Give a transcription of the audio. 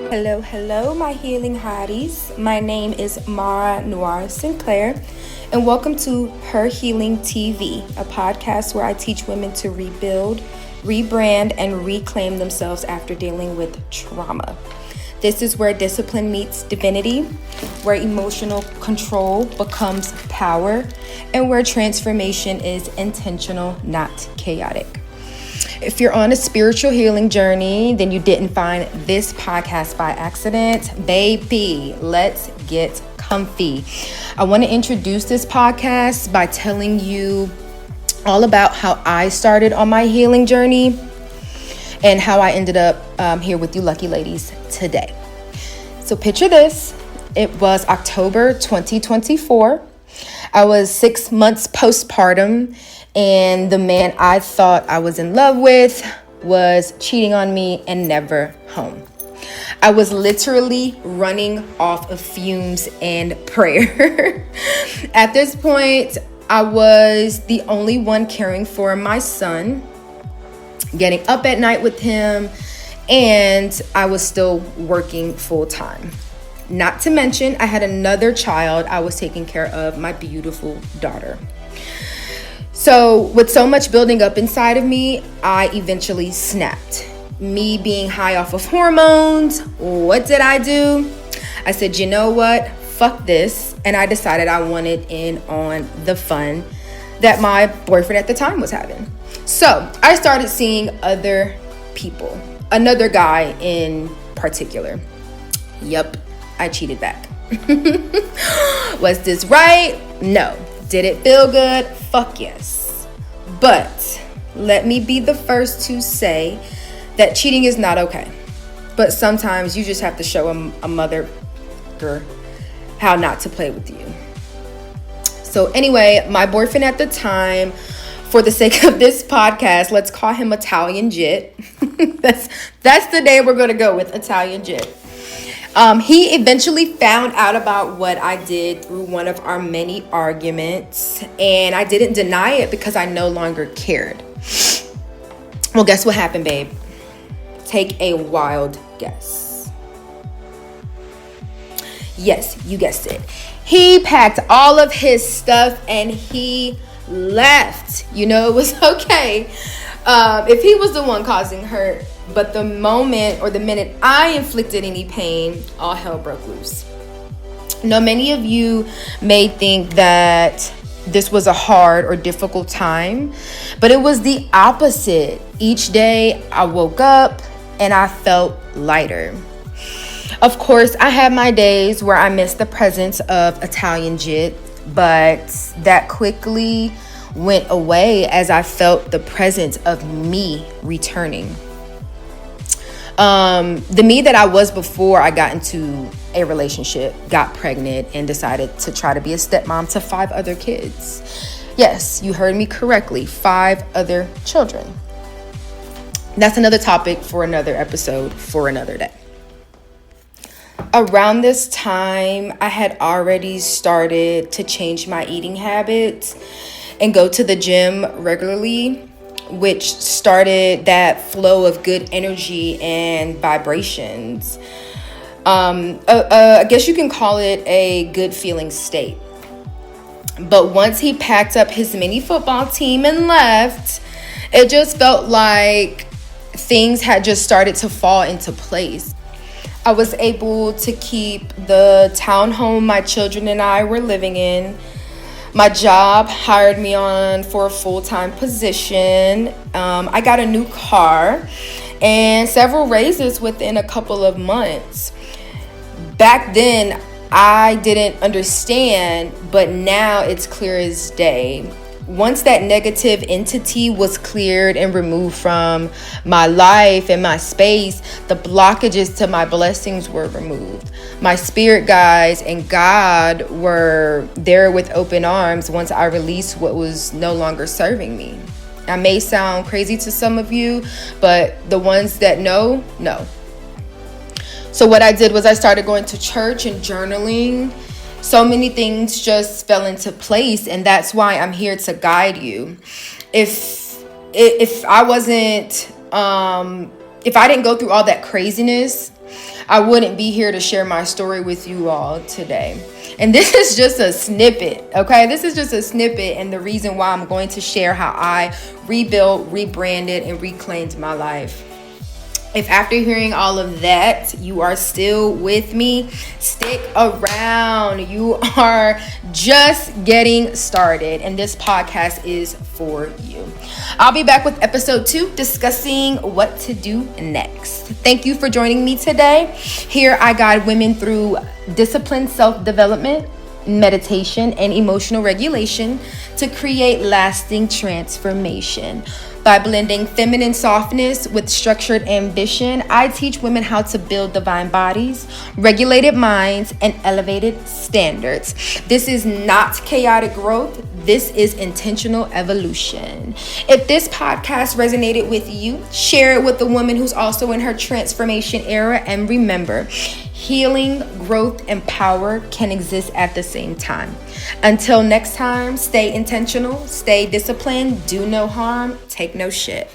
Hello, my healing hotties. My name is Mara Noir Sinclair, and welcome to Her Healing TV, a podcast where I teach women to rebuild, rebrand, and reclaim themselves after dealing with trauma. This is where discipline meets divinity, where emotional control becomes power, and where transformation is intentional, not chaotic. If you're on a spiritual healing journey, then you didn't find this podcast by accident. Baby, let's get comfy. I want to introduce this podcast by telling you all about how I started on my healing journey and how I ended up here with you lucky ladies today. So picture this. It was October 2024. I was 6 months postpartum, and the man I thought I was in love with was cheating on me and never home. I was literally running off of fumes and prayer. At this point, I was the only one caring for my son, getting up at night with him, and I was still working full time. Not to mention, I had another child I was taking care of, my beautiful daughter. So with so much building up inside of me, I eventually snapped. Me being high off of hormones, what did I do? I said, you know what? Fuck this. And I decided I wanted in on the fun that my boyfriend at the time was having. So I started seeing other people, another guy in particular. Yup, I cheated back. Was this right? No. Did it feel good? Fuck yes. But let me be the first to say that cheating is not okay. But sometimes you just have to show a mother how not to play with you. So anyway, my boyfriend at the time, for the sake of this podcast, let's call him Italian Jit. That's the day we're going to go with, Italian Jit. He eventually found out about what I did through one of our many arguments, and I didn't deny it because I no longer cared. Well, guess what happened, babe? Take a wild guess. Yes, you guessed it. He packed all of his stuff and he left. You know, it was okay if he was the one causing hurt. But the minute I inflicted any pain, all hell broke loose. Now, many of you may think that this was a hard or difficult time, but it was the opposite. Each day I woke up and I felt lighter. Of course, I had my days where I missed the presence of Italian Jit, but that quickly went away as I felt the presence of me returning. The me that I was before I got into a relationship, got pregnant, and decided to try to be a stepmom to 5 other kids. Yes, you heard me correctly, 5 other children. That's another topic for another episode for another day. Around this time, I had already started to change my eating habits and go to the gym regularly, which started that flow of good energy and vibrations. I guess you can call it a good feeling state. But once he packed up his mini football team and left, it just felt like things had just started to fall into place. I was able to keep the townhome my children and I were living in. My job hired me on for a full-time position. I got a new car and several raises within a couple of months. Back then, I didn't understand, but now it's clear as day. Once that negative entity was cleared and removed from my life and my space, the blockages to my blessings were removed. My spirit guides and God were there with open arms once I released what was no longer serving me. I may sound crazy to some of you, but the ones that know. So what I did was I started going to church and journaling. So many things just fell into place, and that's why I'm here to guide you. If I didn't go through all that craziness, I wouldn't be here to share my story with you all today. And this is just a snippet, okay? This is just a snippet and the reason why I'm going to share how I rebuilt, rebranded, and reclaimed my life. If after hearing all of that, you are still with me, stick around. You are just getting started, and this podcast is for you. I'll be back with episode 2 discussing what to do next. Thank you for joining me today. Here I guide women through disciplined self-development, meditation, and emotional regulation to create lasting transformation. By blending feminine softness with structured ambition, I teach women how to build divine bodies, regulated minds, and elevated standards. This is not chaotic growth. This is intentional evolution. If this podcast resonated with you, share it with a woman who's also in her transformation era. And remember, healing, growth, and power can exist at the same time. Until next time, stay intentional, stay disciplined, do no harm, take no shit.